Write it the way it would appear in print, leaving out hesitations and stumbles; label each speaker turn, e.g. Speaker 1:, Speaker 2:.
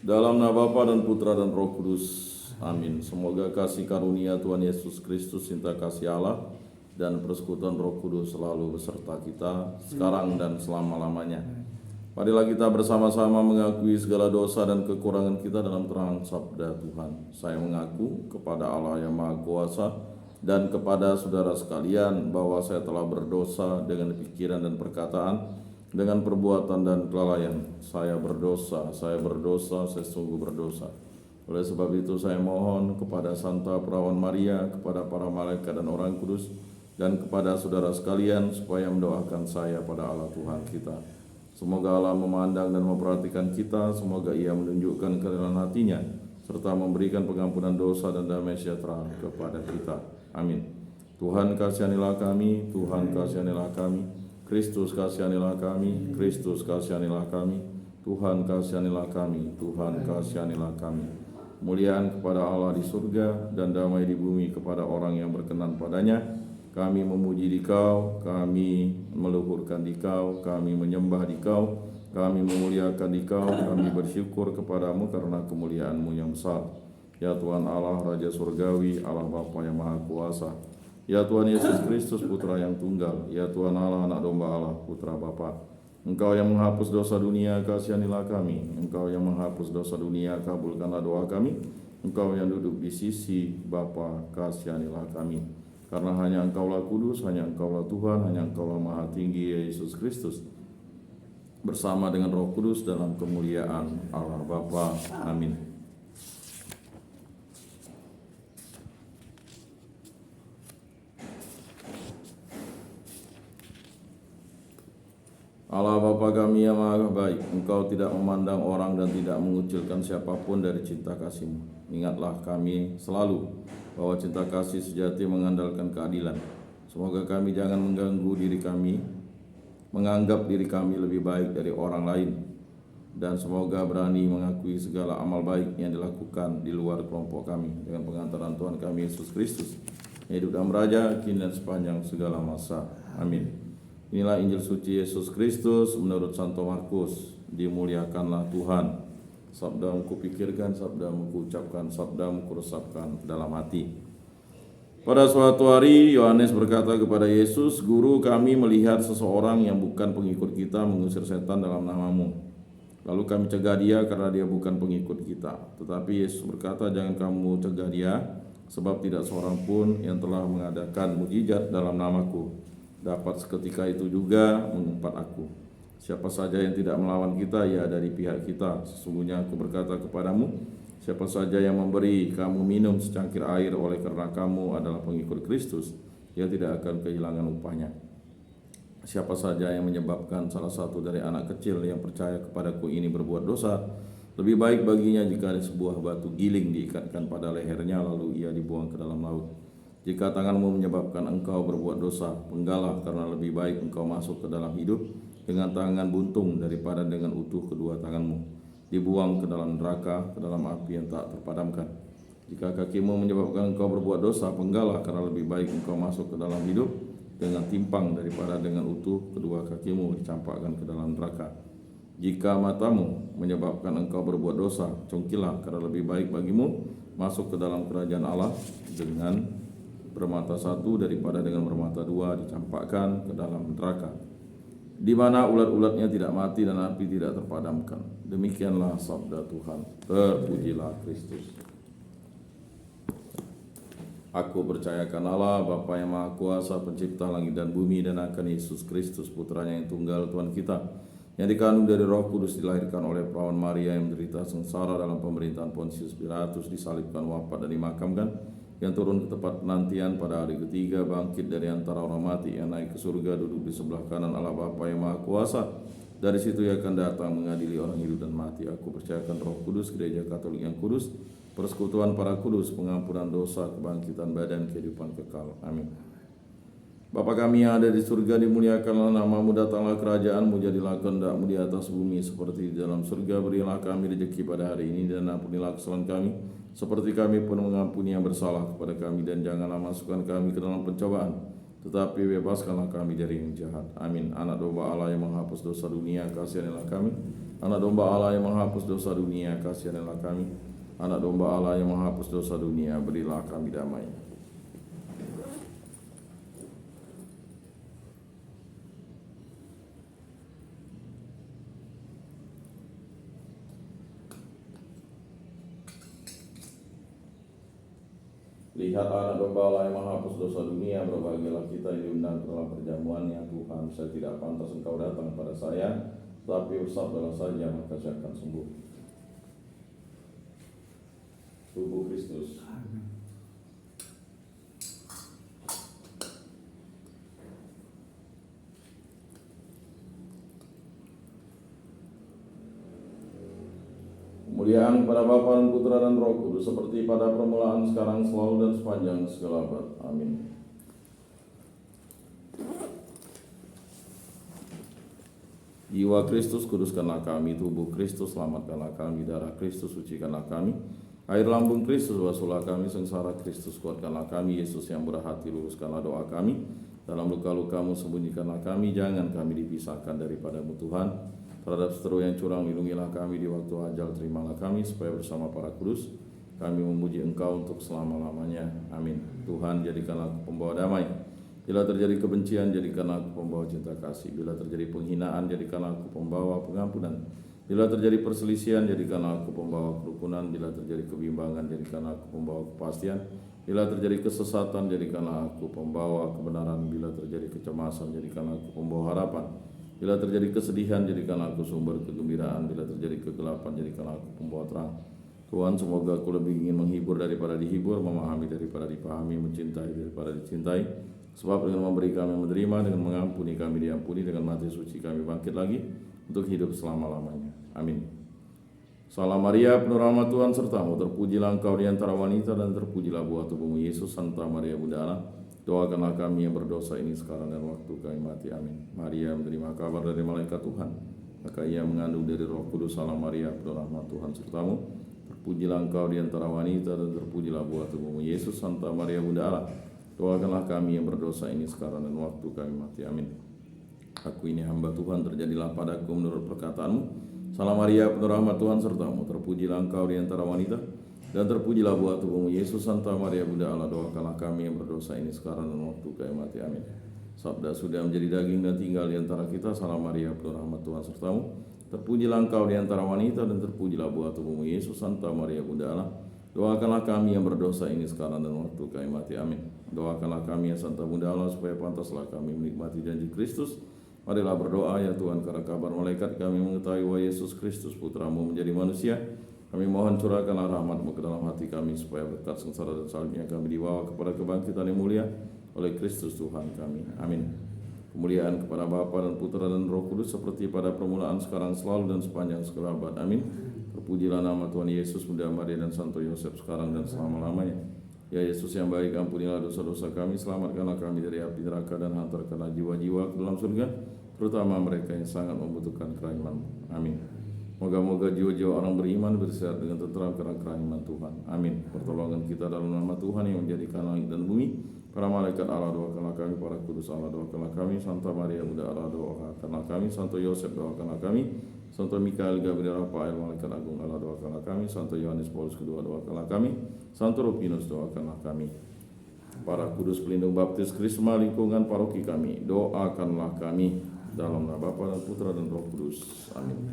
Speaker 1: Dalam nama Bapa dan Putra dan Roh Kudus. Amin. Semoga kasih karunia Tuhan Yesus Kristus, cinta kasih Allah, dan persekutuan Roh Kudus selalu beserta kita sekarang dan selama-lamanya. Marilah kita bersama-sama mengakui segala dosa dan kekurangan kita dalam terang sabda Tuhan. Saya mengaku kepada Allah yang Maha Kuasa dan kepada saudara sekalian bahwa saya telah berdosa dengan pikiran dan perkataan, dengan perbuatan dan kelalaian. Saya berdosa, saya sungguh berdosa. Oleh sebab itu saya mohon kepada Santa Perawan Maria, kepada para malaikat dan orang kudus, dan kepada saudara sekalian supaya mendoakan saya pada Allah Tuhan kita. Semoga Allah memandang dan memperhatikan kita, semoga Ia menunjukkan kerelaan hatinya, serta memberikan pengampunan dosa dan damai sejahtera kepada kita. Amin. Tuhan kasihanilah kami, Tuhan kasihanilah kami, Kristus kasihanilah kami, Kristus kasihanilah kami, Tuhan kasihanilah kami, Tuhan kasihanilah kami. Kemuliaan kepada Allah di surga dan damai di bumi kepada orang yang berkenan padanya. Kami memuji Dikau, kami meluhurkan Dikau, kami menyembah Dikau, kami memuliakan Dikau, kami bersyukur kepadamu karena kemuliaan-Mu yang besar. Ya Tuhan Allah, Raja Surgawi, Allah Bapa yang Maha Kuasa. Ya Tuhan Yesus Kristus, Putra yang tunggal. Ya Tuhan Allah, Anak Domba Allah, Putra Bapa. Engkau yang menghapus dosa dunia, kasihanilah kami. Engkau yang menghapus dosa dunia, kabulkanlah doa kami. Engkau yang duduk di sisi Bapa, kasihanilah kami. Karena hanya Engkaulah kudus, hanya Engkaulah Tuhan, hanya Engkaulah Maha Tinggi, Yesus Kristus, bersama dengan Roh Kudus dalam kemuliaan Allah Bapa. Amin. Allah Bapa kami yang Maha Baik, Engkau tidak memandang orang dan tidak mengucilkan siapapun dari cinta kasih-Mu. Ingatlah kami selalu bahwa cinta kasih sejati mengandalkan keadilan. Semoga kami jangan mengganggu diri kami, menganggap diri kami lebih baik dari orang lain, dan semoga berani mengakui segala amal baik yang dilakukan di luar kelompok kami dengan pengantaran Tuhan kami Yesus Kristus, yang hidup dan beraja kini dan sepanjang segala masa. Amin. Inilah Injil suci Yesus Kristus menurut Santo Markus. Dimuliakanlah Tuhan. Sabdamu kupikirkan, sabdamu kuucapkan, sabdamu kuresapkan dalam hati. Pada suatu hari Yohanes berkata kepada Yesus, "Guru, kami melihat seseorang yang bukan pengikut kita mengusir setan dalam nama-Mu. Lalu kami cegah dia karena dia bukan pengikut kita." Tetapi Yesus berkata, "Jangan kamu cegah dia, sebab tidak seorang pun yang telah mengadakan mukjizat dalam nama-Ku dapat seketika itu juga mengumpat Aku. Siapa saja yang tidak melawan kita, ia dari pihak kita. Sesungguhnya Aku berkata kepadamu, siapa saja yang memberi kamu minum secangkir air oleh karena kamu adalah pengikut Kristus, ia tidak akan kehilangan upahnya. Siapa saja yang menyebabkan salah satu dari anak kecil yang percaya kepadaku ini berbuat dosa, lebih baik baginya jika ada sebuah batu giling diikatkan pada lehernya lalu ia dibuang ke dalam laut. Jika tanganmu menyebabkan engkau berbuat dosa, penggalah, karena lebih baik engkau masuk ke dalam hidup dengan tangan buntung daripada dengan utuh kedua tanganmu dibuang ke dalam neraka, ke dalam api yang tak terpadamkan. Jika kakimu menyebabkan engkau berbuat dosa, penggalah, karena lebih baik engkau masuk ke dalam hidup dengan timpang daripada dengan utuh kedua kakimu dicampakkan ke dalam neraka. Jika matamu menyebabkan engkau berbuat dosa, congkilah, karena lebih baik bagimu masuk ke dalam kerajaan Allah dengan bermata satu daripada dengan bermata dua dicampakkan ke dalam neraka, di mana ulat-ulatnya tidak mati dan api tidak terpadamkan. Demikianlah sabda Tuhan. Terpujilah Kristus. Aku percayakan Allah, Bapa yang Maha Kuasa, pencipta langit dan bumi, dan akan Yesus Kristus, Putranya yang tunggal, Tuhan kita, yang dikandung dari Roh Kudus, dilahirkan oleh Perawan Maria, yang menderita sengsara dalam pemerintahan Pontius Pilatus, disalibkan, wafat, dan dimakamkan, yang turun ke tempat penantian pada hari ketiga, bangkit dari antara orang mati, yang naik ke surga, duduk di sebelah kanan Allah Bapa yang Maha Kuasa. Dari situ ia akan datang mengadili orang hidup dan mati. Aku percayakan Roh Kudus, Gereja Katolik yang kudus, persekutuan para kudus, pengampunan dosa, kebangkitan badan, kehidupan kekal. Amin. Bapa kami yang ada di surga, dimuliakanlah nama-Mu, datanglah kerajaan-Mu, jadilah kehendak-Mu di atas bumi seperti di dalam surga. Berilah kami rezeki pada hari ini, dan ampunilah kesalahan kami, seperti kami pun mengampuni yang bersalah kepada kami, dan janganlah masukkan kami ke dalam pencobaan, tetapi bebaskanlah kami dari yang jahat. Amin. Anak domba Allah yang menghapus dosa dunia, kasihanilah kami. Anak domba Allah yang menghapus dosa dunia, kasihanilah kami. Anak domba Allah yang menghapus dosa dunia, berilah kami damai. Lihat anak domba Allah yang menghapus dosa dunia, berbahagialah kita yang diundang dalam perjamuannya. Tuhan, saya tidak pantas Engkau datang pada saya, tapi bersabdalah saja maka saya akan sembuh. Tubuh Kristus. Kemuliaan kepada Bapa dan Putra dan Roh Kudus, seperti pada permulaan, sekarang, selalu, dan sepanjang segala abad. Amin. Jiwa Kristus, kuduskanlah kami. Tubuh Kristus, selamatkanlah kami. Darah Kristus, sucikanlah kami. Air lambung Kristus, basuhlah kami. Sengsara Kristus, kuatkanlah kami. Yesus yang murah hati, luruskanlah doa kami. Dalam luka-lukamu, sembunyikanlah kami. Jangan kami dipisahkan daripadamu Tuhan. Terhadap seteru yang curang, lindungilah kami. Di waktu ajal, terimalah kami, supaya bersama para kudus kami memuji Engkau untuk selama-lamanya. Amin. Tuhan, jadikanlah aku pembawa damai. Bila terjadi kebencian, jadikanlah aku pembawa cinta kasih. Bila terjadi penghinaan, jadikanlah aku pembawa pengampunan. Bila terjadi perselisihan, jadikanlah aku pembawa kerukunan. Bila terjadi kebimbangan, jadikanlah aku pembawa kepastian. Bila terjadi kesesatan, jadikanlah aku pembawa kebenaran. Bila terjadi kecemasan, jadikanlah aku pembawa harapan. Bila terjadi kesedihan, jadikanlah aku sumber kegembiraan. Bila terjadi kegelapan, jadikanlah aku pembawa terang. Tuhan, semoga aku lebih ingin menghibur daripada dihibur, memahami daripada dipahami, mencintai daripada dicintai. Sebab dengan memberi kami menerima, dengan mengampuni kami diampuni, dengan mati suci kami bangkit lagi untuk hidup selama-lamanya. Amin. Salam Maria, penuh rahmat Tuhan sertamu, terpujilah engkau di antara wanita dan terpujilah buah tubuhmu Yesus. Santa Maria Bunda Allah, doakanlah kami yang berdosa ini sekarang dan waktu kami mati. Amin. Maria menerima kabar dari malaikat Tuhan, maka ia mengandung dari Roh Kudus. Salam Maria, penuh rahmat Tuhan sertamu, terpujilah engkau di antara wanita dan terpujilah buah tubuhmu Yesus. Santa Maria Bunda Allah, doakanlah kami yang berdosa ini sekarang dan waktu kami mati. Amin. Aku ini hamba Tuhan, terjadilah padaku menurut perkataanmu. Salam Maria, penuh rahmat Tuhan sertamu, terpujilah engkau di antara wanita dan terpujilah buah tubuhmu Yesus. Santa Maria Bunda Allah, doakanlah kami yang berdosa ini sekarang dan waktu kami mati. Amin. Sabda sudah menjadi daging dan tinggal di antara kita. Salam Maria, penuh rahmat Tuhan sertamu, terpujilah engkau di antara wanita dan terpujilah buah tubuhmu Yesus. Santa Maria Bunda Allah, doakanlah kami yang berdosa ini sekarang dan waktu kami mati. Amin. Doakanlah kami ya Santa Bunda Allah, supaya pantaslah kami menikmati janji Kristus. Marilah berdoa ya Tuhan, karena kabar malaikat kami mengetahui bahwa Yesus Kristus Putramu menjadi manusia. Kami mohon curahkanlah rahmat-Mu ke dalam hati kami, supaya berkat sengsara dan salibnya kami dibawa kepada kebangkitan yang mulia oleh Kristus Tuhan kami. Amin. Kemuliaan kepada Bapa dan Putra dan Roh Kudus, seperti pada permulaan, sekarang, selalu, dan sepanjang segala abad. Amin. Terpujilah nama Tuhan Yesus, Bunda Maria dan Santo Yosef, sekarang dan selama-lamanya. Ya Yesus yang baik, ampunilah dosa-dosa kami, selamatkanlah kami dari api neraka, dan hantarkanlah jiwa-jiwa ke dalam surga, terutama mereka yang sangat membutuhkan kerahiman-Mu. Amin. Moga-moga jiwa-jiwa orang beriman bersehat dengan tenteram karena kerahiman Tuhan. Amin. Pertolongan kita dalam nama Tuhan yang menjadikan langit dan bumi. Para malaikat Allah, doakanlah kami. Para kudus Allah, doakanlah kami. Santa Maria Bunda Allah, doakanlah kami. Santo Yosef, doakanlah kami. Santo Mikael, Gabriel, Rafael, malaikat agung Allah, doakanlah kami. Santo Yohanes Paulus II, doakanlah kami. Santo Rupinus, doakanlah kami. Para kudus pelindung baptis Krisma lingkungan paroki kami, doakanlah kami. Dalam nama Bapa dan Putra dan Roh Kudus. Amin.